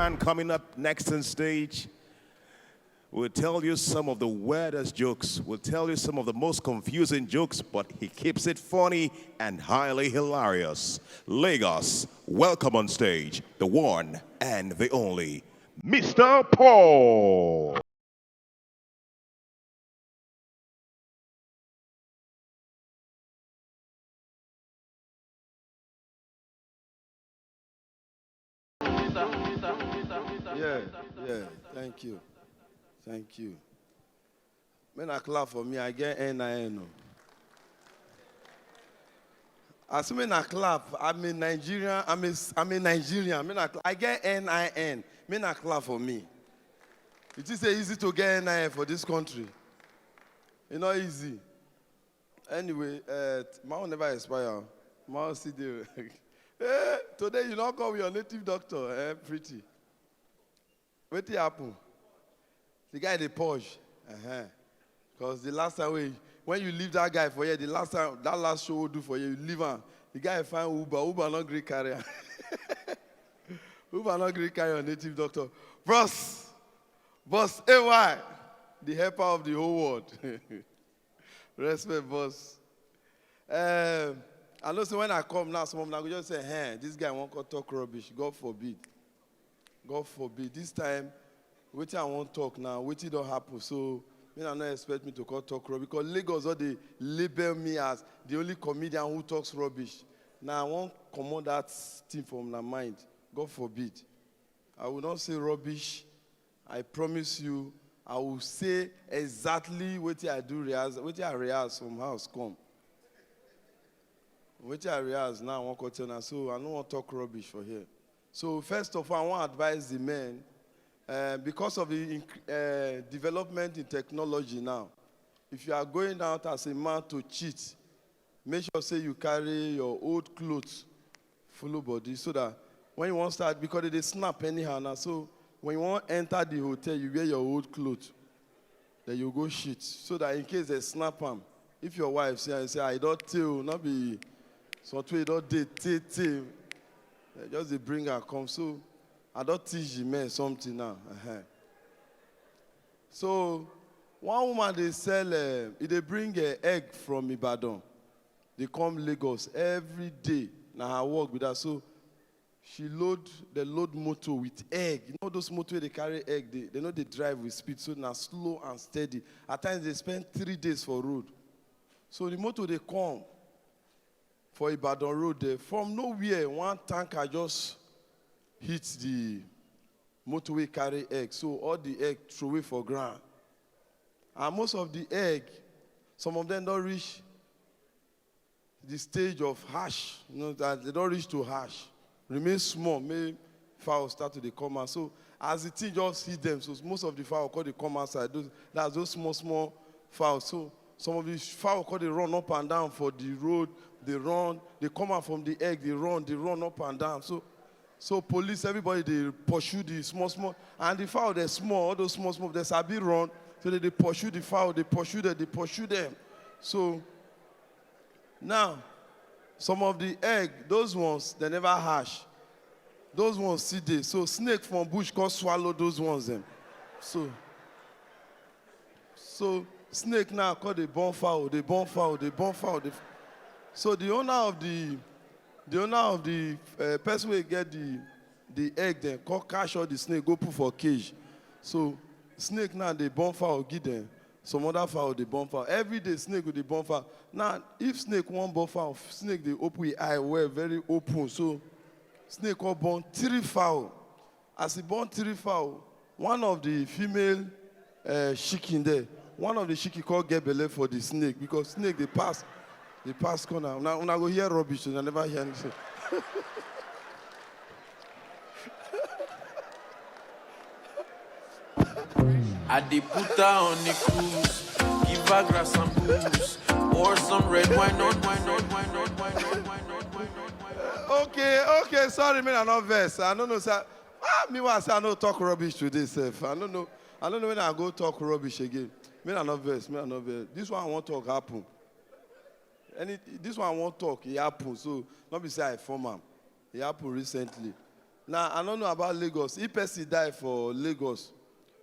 man coming up next on stage will tell you some of the weirdest jokes, will tell you some of the most confusing jokes, but he keeps it funny and highly hilarious. Lagos, welcome on stage, the one and the only, Mr. Paul. Yeah, thank you. Thank you. When I clap for me, I get NIN. As when I clap, I'm in Nigerian, I'm in Nigerian. I get NIN. When I clap for me. It is easy to get NIN for this country. It's not easy. Anyway, my own never expire. My own still there. Hey, today you not come with your native doctor, pretty. What happen? The guy they purge. Because the last time when you leave that guy for you, the last time that last show will do for you, you leave him. The guy find Uber not great carrier. Uber not great carrier on native doctor. Boss, AY, the helper of the whole world. Respect, boss. I know so when I come now, some of them will just say, hey, this guy won't talk rubbish. God forbid. God forbid. This time, what I won't talk now, what don't happen. So, I don't expect me to talk rubbish. Because Lagos, they label me as the only comedian who talks rubbish. Now, I won't command that thing from my mind. God forbid. I will not say rubbish. I promise you, I will say exactly what I do, what I rehearse from house come. What I rehearse now, I won't continue. So, I don't want to talk rubbish for here. So first of all, I want to advise the men, because of the development in technology now, if you are going out as a man to cheat, make sure say you carry your old clothes, full body, so that when you want to start, because they snap anyhow now, so when you want to enter the hotel, you wear your old clothes, then you go shit, so that in case they snap them, if your wife say I don't tell, not be, so you don't date, just they bring her come. So I don't teach the men something now. So one woman they sell, they bring an egg from Ibadan. They come Lagos every day. Now I work with her. So they load motor with egg. You know those motor they carry egg. They know they drive with speed. So now slow and steady. At times they spend 3 days for road. So the motor they come for Ibadan road there. From nowhere, one tanker just hit the motorway carry egg. So all the egg throw away for ground. And most of the egg, some of them don't reach the stage of hash. You know, that they don't reach to hash. Remain small, may fowl start to come out. So as the thing just hit them, so most of the fowl call they come outside. That's those small fowls. So some of the fowl call they run up and down for the road. They run, they come out from the egg, they run up and down. So police, everybody, they pursue the small, and the fowl, they're small, all those small, they sabi run, so they pursue the fowl, they pursue them. So now, some of the egg, those ones, they never hatch. Those ones see there. So snake from bush can swallow those ones them. So snake now call the born fowl. So the owner of the person will get the egg then call cash or the snake go put for cage. So snake now they born fowl give them. Some other fowl they born fowl. Every day snake will the born fowl. Now if snake one born fowl, snake they open with eye well very open. So snake will born 3 fowl. As he born 3 fowl, one of the female chicken there, one of the chicken called get belly for the snake because snake they pass corner. Now go hear rubbish, so I never hear anything. I did put her on the cruise, give her grass and booze, or some red wine on. Okay, sorry, man, I'm not verse. I don't know, sir. Me was I don't talk rubbish today, self. I don't know when I go talk rubbish again. Me I'm not verse. This one I want to talk happen. This one I won't talk, it happened. So, not be say I form him. It happened recently. Now, I don't know about Lagos. If person die for Lagos,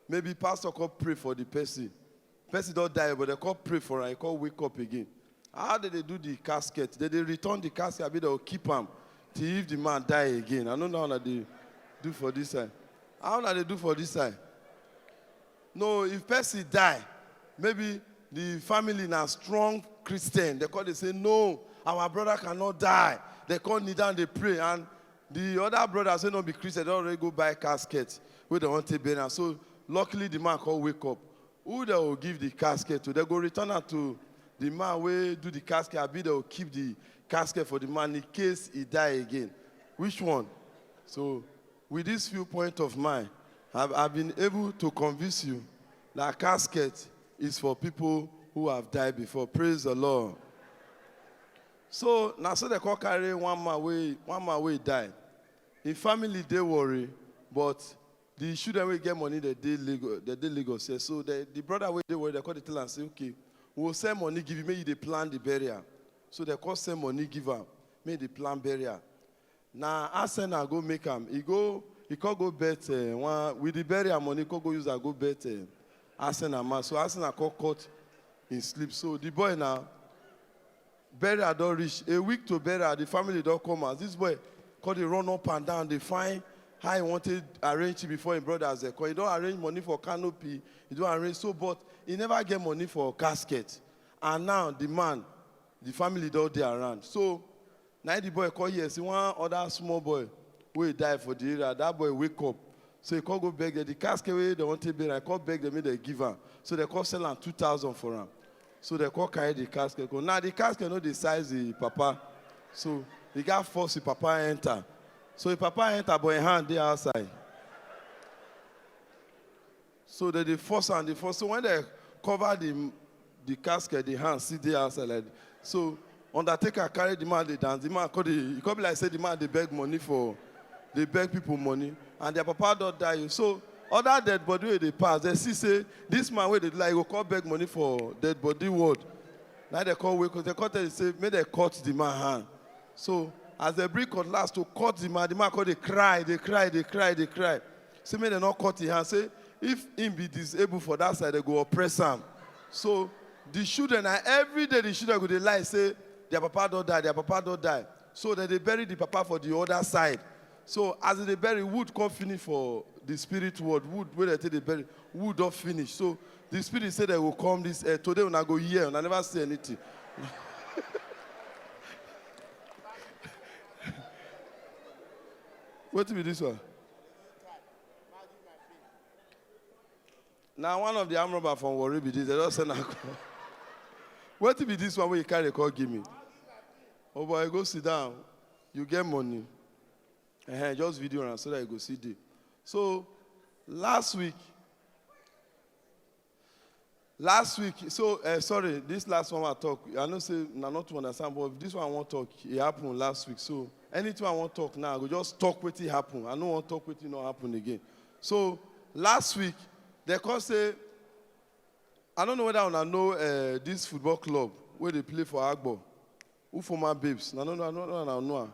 maybe pastor can pray for the person. Person don't die, but they can pray for him. He can wake up again. How did they do the casket? Did they return the casket? I mean, they'll keep him till if the man die again. I don't know how they do for this side. How do they do for this side? No, if person die, maybe the family now strong Christian. They say, no, our brother cannot die. They call kneel down, they pray. And the other brothers say, no, be Christian. They already go buy casket where they want to bury. So luckily the man can wake up. Who they will give the casket to? They go return it to the man where do the casket. I be they will keep the casket for the man in case he die again. Which one? So with this viewpoint of mine, I've been able to convince you that casket is for people who have died before. Praise the Lord. So now so they can carry one man way die. In family they worry, but the children will get money they did Lagos. So the brother way they worry, they call the tell and say, okay, we'll send money, give you, maybe they plan the burial. So they call send money, give them, maybe they plan burial. Now Arsenal go make him. He can go bet with the burial money, he can go use and go bet Arsenal man. So Arsenal can cut in sleep. So the boy now, burial don't reach. A week to burial, the family don't come out. This boy, they run up and down, they find how he wanted to arrange it before his brothers. He don't arrange money for canopy, he don't arrange so, but he never get money for casket. And now the man, the family don't dey around. So now the boy call here, see one other small boy who die for the area. That boy wake up. So he can't go beg them. The casket where they want to bury, I can't beg them, they give him. So they can't sell him 2,000 for him. So they can't carry the casket. Now the casket know the size the papa. So he got forced the papa enter. So the papa enter, but in hand they outside. So they force and they force. So when they cover the casket, the hand see they outside like that. So Undertaker carry the man, they dance. The man he come like say the man they beg money for, they beg people money, and their papa don't die. So other dead body where they pass, they see say this man where they like go call beg money for dead body word. Now they call wake, because they cut they say may they cut the man hand. So as they bring cutlass to cut the man call they cry. Say may they not cut his hand. Say if him be disabled for that side, they go oppress him. So the children, and every day the children go they lie, say their papa don't die. So that they bury the papa for the other side. So as they bury, wood come finish for the spirit world. Wood, where they take the bury, wood don't finish. So the spirit said they will come this today when I go here and I never say anything. What be this one? Now one of the arm robber from Warri be this. They don't send a call. What be this one where you carry a call give me? Oh boy, go sit down. You get money. Just video around so that you go see it. So last week, so sorry, this last one I talk. I know say not to understand, but this one I want to talk. It happened last week. So anything I want to talk now, I go just talk what it happened. I don't want to talk what it not happen again. So last week, they can say, I don't know whether I know this football club where they play for Agbo. Who for my babes? No.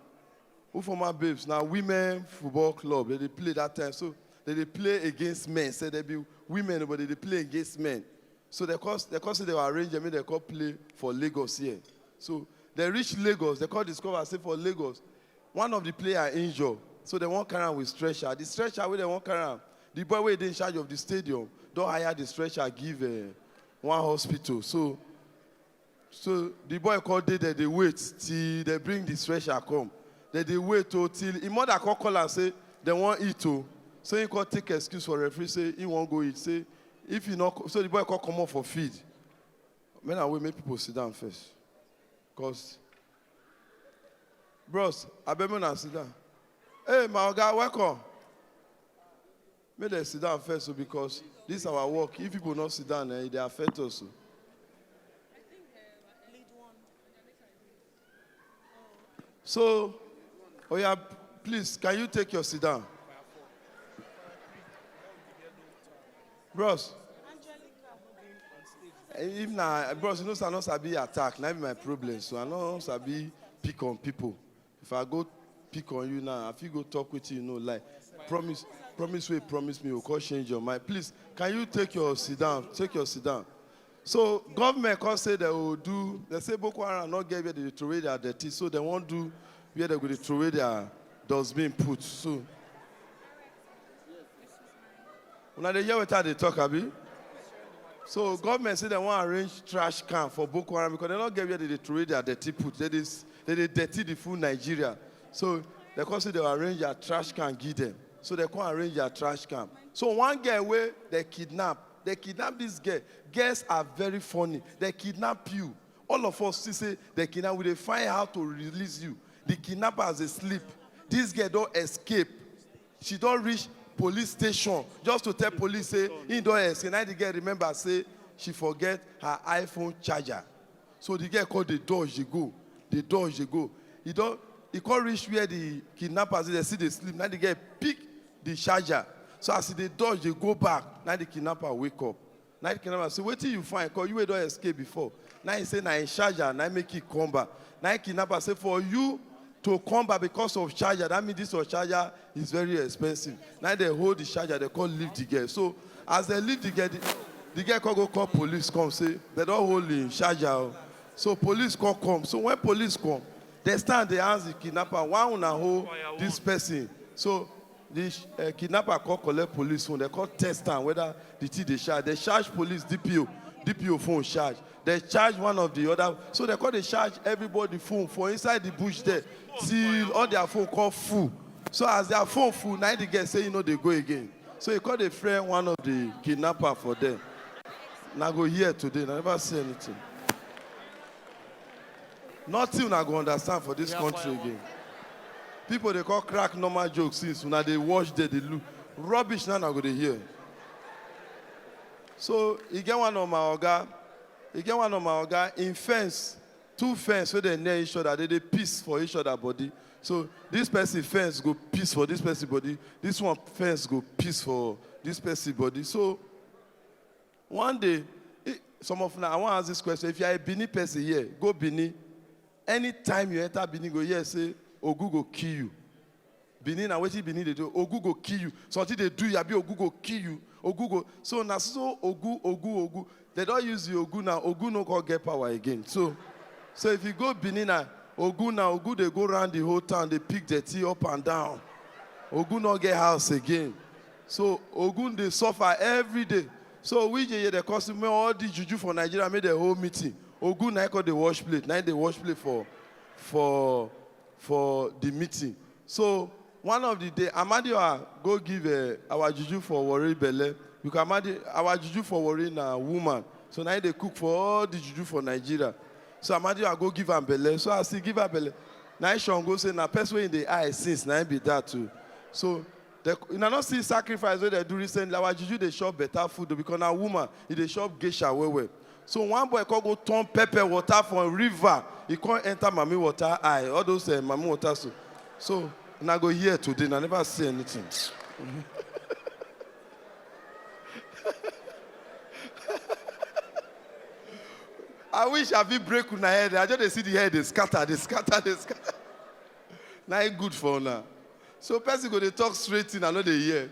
Who for my babes? Now women football club. They play that time. So they play against men. Say they be women, but they play against men. So they say they were arranged. I mean they could play for Lagos here. So they reach Lagos. They could discover say for Lagos, one of the players injured. So they won't carry on with stretcher. The stretcher where they won't carry on. The boy where they in charge of the stadium don't hire the stretcher. Give one hospital. So the boy called there. They wait till they bring the stretcher come. They wait till his mother call and say they want eat too. So he can take excuse for referee, say he won't go eat. Say if he not, so the boy can come up for feed. Man, I will make people sit down first. Because, bros, I bet me not sit down. Hey, my guy, welcome. May they sit down first, so because this is our work. If people not sit down, they affect us. So. So, oh yeah, please, can you take your sit down? Bros. If na, bros, you know, I not be attack. Now be my problem. So I know I be pick on people. If I go pick on you now. If you go talk with you, like, promise me, you'll call change your mind. Please, can you take your sit down? Take your sit down. So, government can say they will do, they say Boko Haram not get where they throw away their dirty, so they won't do where they're going to throw away their dustbin put. So, when they hear what they talk about, so government say they want to arrange trash can for Boko Haram because they don't get where they throw away their dirty put. They dirty the full Nigeria. So they can say they will arrange a trash can, give them. So they can arrange a trash can. So one girl where they kidnap this girl. Girls are very funny. They kidnap you. All of us say they kidnap you. They find how to release you. The kidnapper has asleep. This girl don't escape. She don't reach police station just to tell police say he don't escape. Now the girl remember say she forget her iPhone charger. So the girl called the dodge. They go. The dodge. They go. He can't reach where the kidnappers they see they sleep. Now the girl pick the charger. So as they dodge, they go back. Now the kidnapper wake up. Now the kidnapper say, wait till you find, because you don't escape before. Now he say, now in charger, now make it come back. Now the kidnapper say, for you to come back because of charger, that means this charger is very expensive. Now they hold the charger, they can't leave the girl. So as they leave the girl can go call police, come say, they don't hold the charger. So police can come. So when police come, they stand, they ask the kidnapper, why wanna hold this person? So the kidnapper call collect police phone. They call test time whether the thing they charge. They charge police DPO phone charge. They charge one of the other. So they call they charge everybody phone for inside the bush there till all their phone call full. So as their phone full, now they get say they go again. So he call the friend one of the kidnapper for them. Now go here today. I never say anything. Nothing I go understand for this country again. People they call crack normal jokes since when they watch they look rubbish now go to hear. So he get one of my oga in fence, two fence where they near each other, they piss for each other body. So this person fence go piss for this person body, this one fence go piss for this person body. So one day, some of now I want to ask this question. If you are a Bini person here, go Bini. Anytime you enter Bini, go here say Ogu go kill you. Benin and wetin Benin they do, Ogu go kill you. Something they do, Yabi Ogu go kill you. Ogu go. So now so Ogu. They don't use the Ogu now. Ogu no go get power again. So if you go Benin now Ogu they go around the whole town, they pick the tea up and down. Ogu no get house again. So Ogun they suffer every day. So we here they cost me all the juju for Nigeria made the whole meeting. Ogun now call the wash plate. Now they wash plate for the meeting. So one of the day, Amadio go give our juju for worry belle. Because our juju for worrying a woman. So now they cook for all the juju for Nigeria. So Amadio go give her belle. So I see give her belle. Now Sean go say, na person in the eye since now be that too. So you not see sacrifice where they do recently. Our juju they shop better food because now woman they shop geisha well. So one boy can go turn pepper water from river. He can't enter mommy water eye. All those mommy water. So now go here today. I never say anything. I wish I be break with my head. I just see the head. They scatter. Now it's good for now. So person go they talk straight in. I know they hear.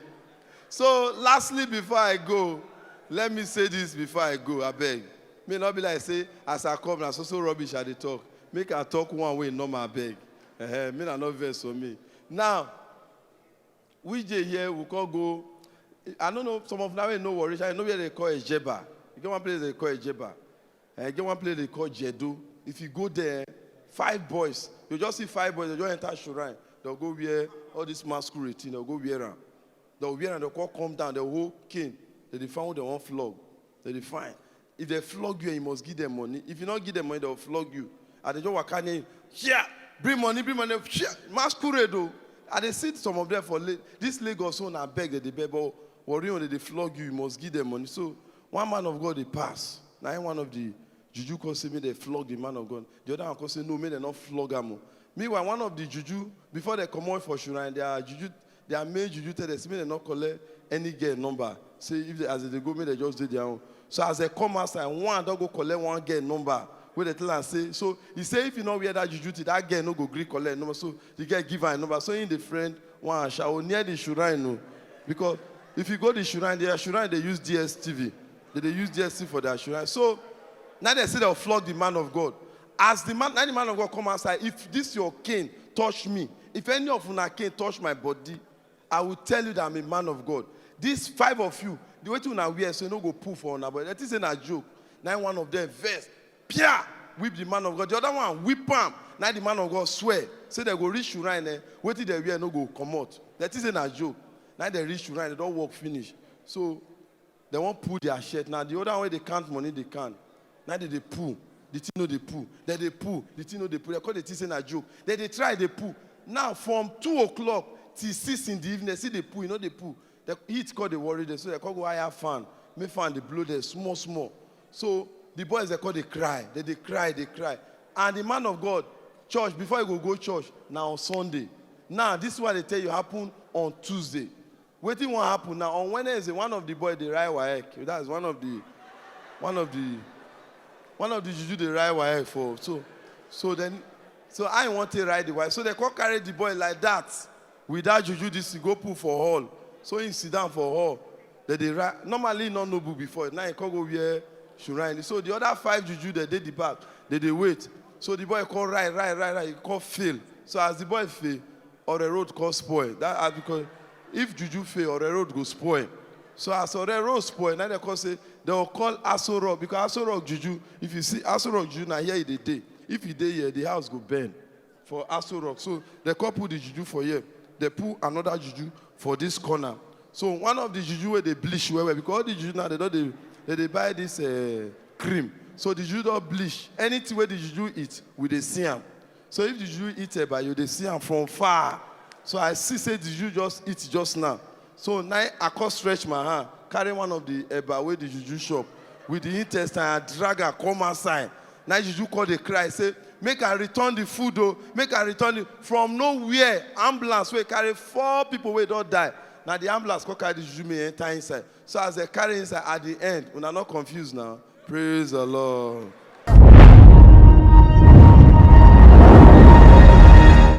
So lastly, before I go, let me say this before I go. I beg. May not be like say, as I come, now so rubbish at the talk. Make I talk one way, normal beg. Me not verse for me. Now, we here, we can go. I don't know, some of now no worries. I know where they call a Jeba. You get one place they call a Jeba. I get one place they call Jedu. If you go there, 5 boys. You just see 5 boys, they just enter shrine. They'll go wear all this masquerade thing, they'll go wear them. They'll wear and they'll come down, the whole king. They found their own flog. They define. If they flog you, you must give them money. If you don't give them money, they'll flog you. And they just walk in, yeah, bring money, yeah, masquerade though. And they see some of them for this Lagos one I beg that they beg, but worry when they flog you, you must give them money. So one man of God they pass. Now one of the juju can say me they flog the man of God. The other one can say no, me they not flog him. Meanwhile, one of the juju before they come out for shrine, they are made juju tell them me they not collect any girl number. Say if they, as they go, me they just do their own. So as they come outside, one don't go collect one girl number where they tell am say, so he say if you no wear that juju till that girl no go gree collect number, so the girl give her a number. So in the friend one shower near the shrine, no, because if you go to the shrine, they use DSTV. They use DSTV for their shrine. So now they say they'll flog the man of God. As the man, now the man of God come outside, if this your cane touch me, if any of una cane touch my body, I will tell you that I'm a man of God. These 5 of you, the way to una wear, so you no go pull for una, but that is a joke. Now one of them verse, Pia, whip the man of God. The other one whip him. Now the man of God swear. Say they go reach shrine there. Wait till they wear no go come out. That is a joke. Now they reach shrine, they don't work finish. So they won't pull their shirt. Now the other way they count money, they can't. Now they pull. The thing no they pull. Then they pull. The thing no they pull. They call the thing saying a joke. Then they try they pull. Now from 2 o'clock till 6 in the evening, they see they pull. You know they pull. The heat call they worry them. So they call go hire fan. Make fan they blow there small. So the boys they call they cry. They cry. And the man of God, church, before you go church, now on Sunday. Now this is what they tell you happen on Tuesday. Waiting what happen now on Wednesday. One of the boys they ride waek. That is one of the juju they ride waek for. So I want to ride the wife. So they call carry the boy like that. With that juju this go put for hall. So he sit down for hall. They ride. Normally not noble before. Now he call go wear shrine. So the other 5 juju they did the back. They wait. So the boy call ride. He call fail. So as the boy fail, or the road call spoil. That because if juju fail, or the road go spoil. So as or the road spoil, now they call say they will call Aso Rock because Aso Rock juju. If you see Aso Rock juju, now here is the day. If you day here, the house go burn for Aso Rock. So they call put the juju for here. They put another juju for this corner. So one of the juju where they bleach where because all the juju now they buy this cream. So the juju don't bleach. Anything where the juju eat, we they see them. So if the juju eat by you, they see them from far. So I say the juju just eat just now. So now I can stretch my hand, carry one of the eba where the juju shop with the intestine and drag her come outside. Now juju call the cry, say, make I return the food though, make I return it from nowhere. Ambulance where carry 4 people where don't die. Now the ambulance call carry the juju may enter inside. So as they carry inside at the end, we're not confused now. Praise the Lord.